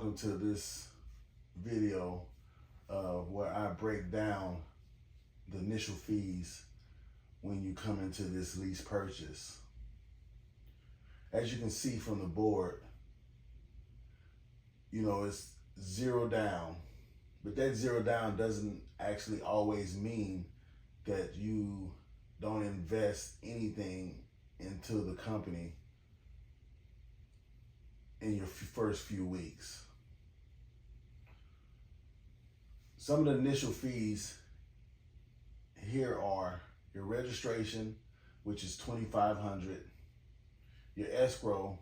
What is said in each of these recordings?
welcome to this video where I break down the initial fees when you come into this lease purchase. As you can see from the board, it's zero down, but that zero down doesn't actually always mean that you don't invest anything into the company in your first few weeks. Some of the initial fees here are your registration, which is $2,500, your escrow,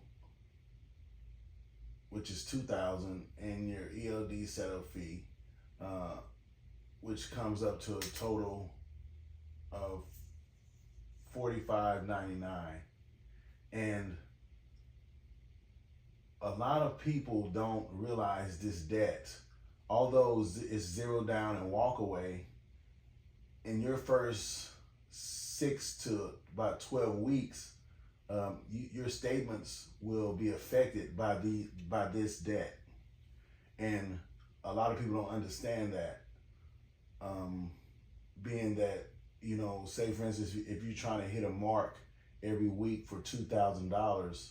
which is $2,000, and your ELD setup fee, which comes up to a total of $45.99. And a lot of people don't realize this debt. Although it's zero down and walk away, in your first 6 to about 12 weeks, your statements will be affected by this debt. And a lot of people don't understand that. Being that, say for instance, if you're trying to hit a mark every week for $2,000,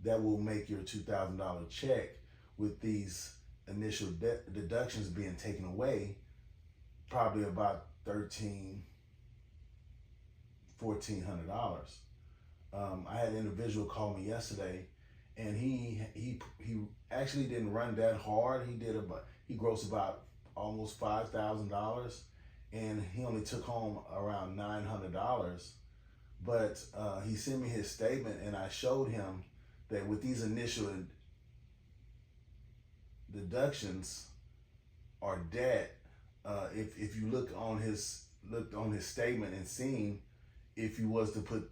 that will make your $2,000 check with these initial deductions being taken away, probably about $1,400. I had an individual call me yesterday, and he actually didn't run that hard. He grossed about almost $5,000, and he only took home around $900. But he sent me his statement, and I showed him that with these initial deductions or debt, if you looked on his statement and seen, if he was to put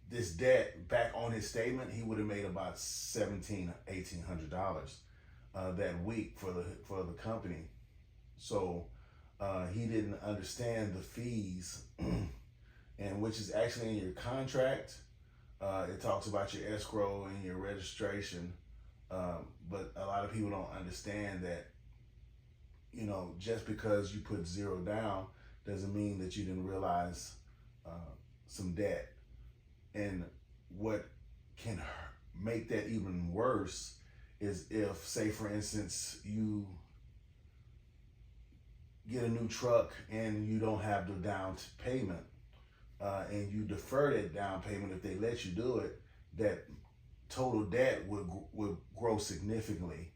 this debt back on his statement, he would have made about $1,800 that week for the company. So he didn't understand the fees, and which is actually in your contract. It talks about your escrow and your registration, but a lot of people don't understand that, just because you put zero down doesn't mean that you didn't realize some debt. And what can make that even worse is if, say for instance, you get a new truck and you don't have the down payment, and you defer that down payment. If they let you do it, that total debt would grow significantly,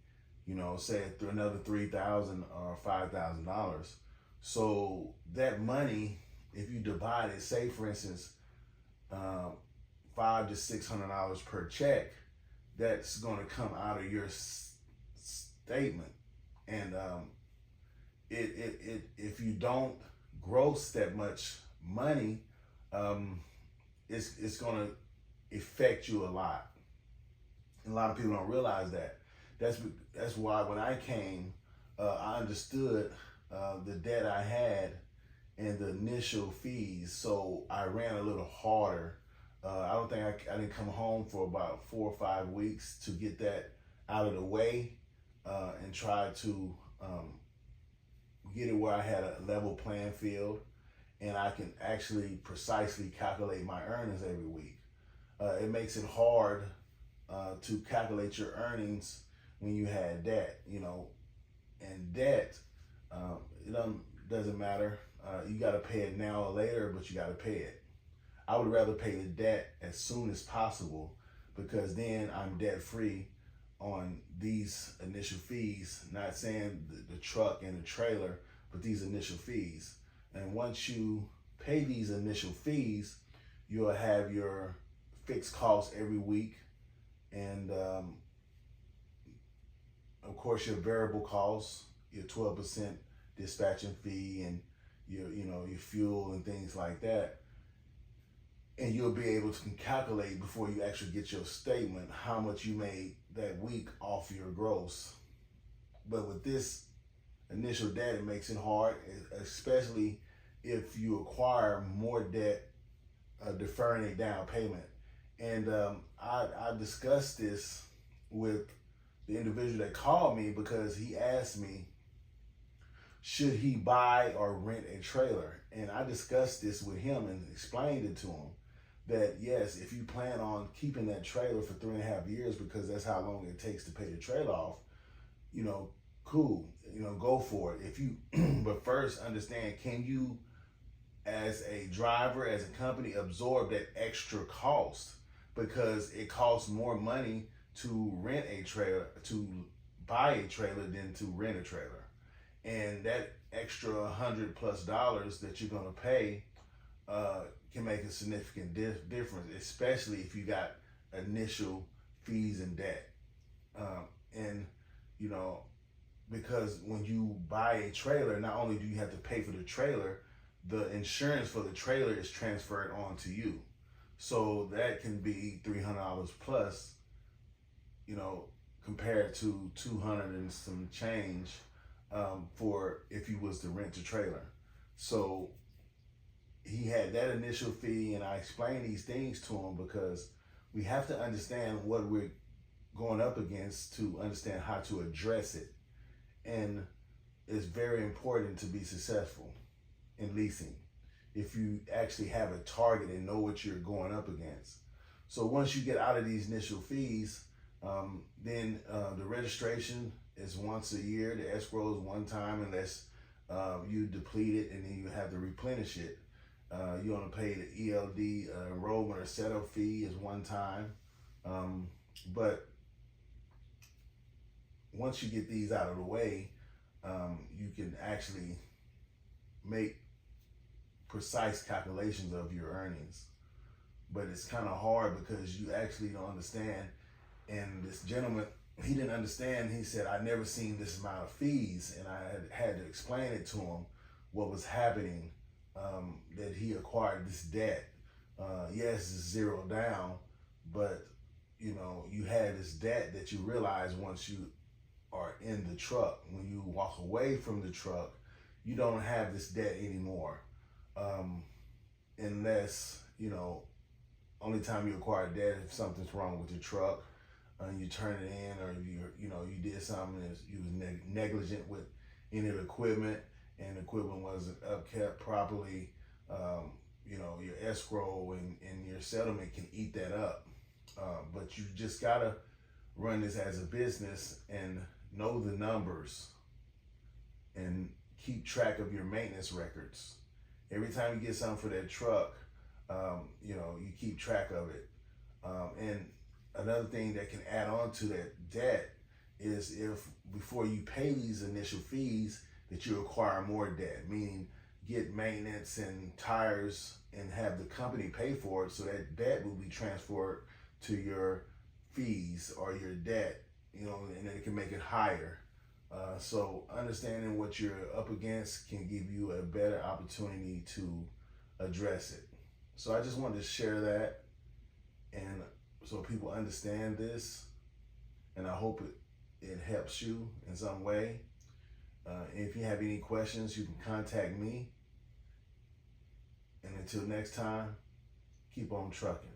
say through another $3,000 or $5,000. So that money, if you divide it, say for instance, $500 to $600 per check, that's going to come out of your statement. And if you don't gross that much money, it's going to affect you a lot. And a lot of people don't realize that. That's why when I came, I understood the debt I had and the initial fees. So I ran a little harder. I don't think I didn't come home for about 4 or 5 weeks to get that out of the way, and try to get it where I had a level playing field, and I can actually precisely calculate my earnings every week. It makes it hard to calculate your earnings when you had debt, and debt, it doesn't matter. You got to pay it now or later, but you got to pay it. I would rather pay the debt as soon as possible, because then I'm debt free on these initial fees, not saying the truck and the trailer, but these initial fees. And once you pay these initial fees, you'll have your fixed costs every week, and of course your variable costs, your 12% dispatching fee, and your fuel and things like that. And you'll be able to calculate before you actually get your statement how much you made that week off your gross. But with this initial debt, it makes it hard, especially if you acquire more debt, deferring a down payment. And I discussed this with the individual that called me because he asked me, should he buy or rent a trailer? And I discussed this with him and explained it to him that yes, if you plan on keeping that trailer for 3.5 years because that's how long it takes to pay the trailer off, cool, go for it. If you, but first understand, can you as a driver, as a company, absorb that extra cost? Because it costs more money to rent a trailer, to buy a trailer than to rent a trailer. And that extra $100+ that you're gonna pay can make a significant difference, especially if you got initial fees and debt. And because when you buy a trailer, not only do you have to pay for the trailer, the insurance for the trailer is transferred on to you. So that can be $300 plus, compared to 200 and some change for if you was to rent a trailer. So he had that initial fee, and I explained these things to him because we have to understand what we're going up against to understand how to address it. And it's very important to be successful in leasing if you actually have a target and know what you're going up against. So once you get out of these initial fees, then the registration is once a year, the escrow is one time unless you deplete it, and then you have to replenish it. You're gonna pay the ELD enrollment or setup fee is one time. But once you get these out of the way, you can actually make precise calculations of your earnings. But it's kind of hard because you actually don't understand. And this gentleman, he didn't understand. He said, I never seen this amount of fees. And I had to explain it to him what was happening, that he acquired this debt. Yes, it's zero down, but you had this debt that you realize once you are in the truck. When you walk away from the truck, you don't have this debt anymore. Unless, only time you acquire debt if something's wrong with your truck, you turn it in, or you did something that you was negligent with any of the equipment, and the equipment wasn't upkept properly. Your escrow and your settlement can eat that up. But you just gotta run this as a business and know the numbers and keep track of your maintenance records. Every time you get something for that truck, you keep track of it. And another thing that can add on to that debt is if before you pay these initial fees that you acquire more debt, meaning get maintenance and tires and have the company pay for it, so that debt will be transferred to your fees or your debt, and it can make it higher. So understanding what you're up against can give you a better opportunity to address it. So I just wanted to share that, and so people understand this, and I hope it helps you in some way. If you have any questions, you can contact me. And until next time, keep on trucking.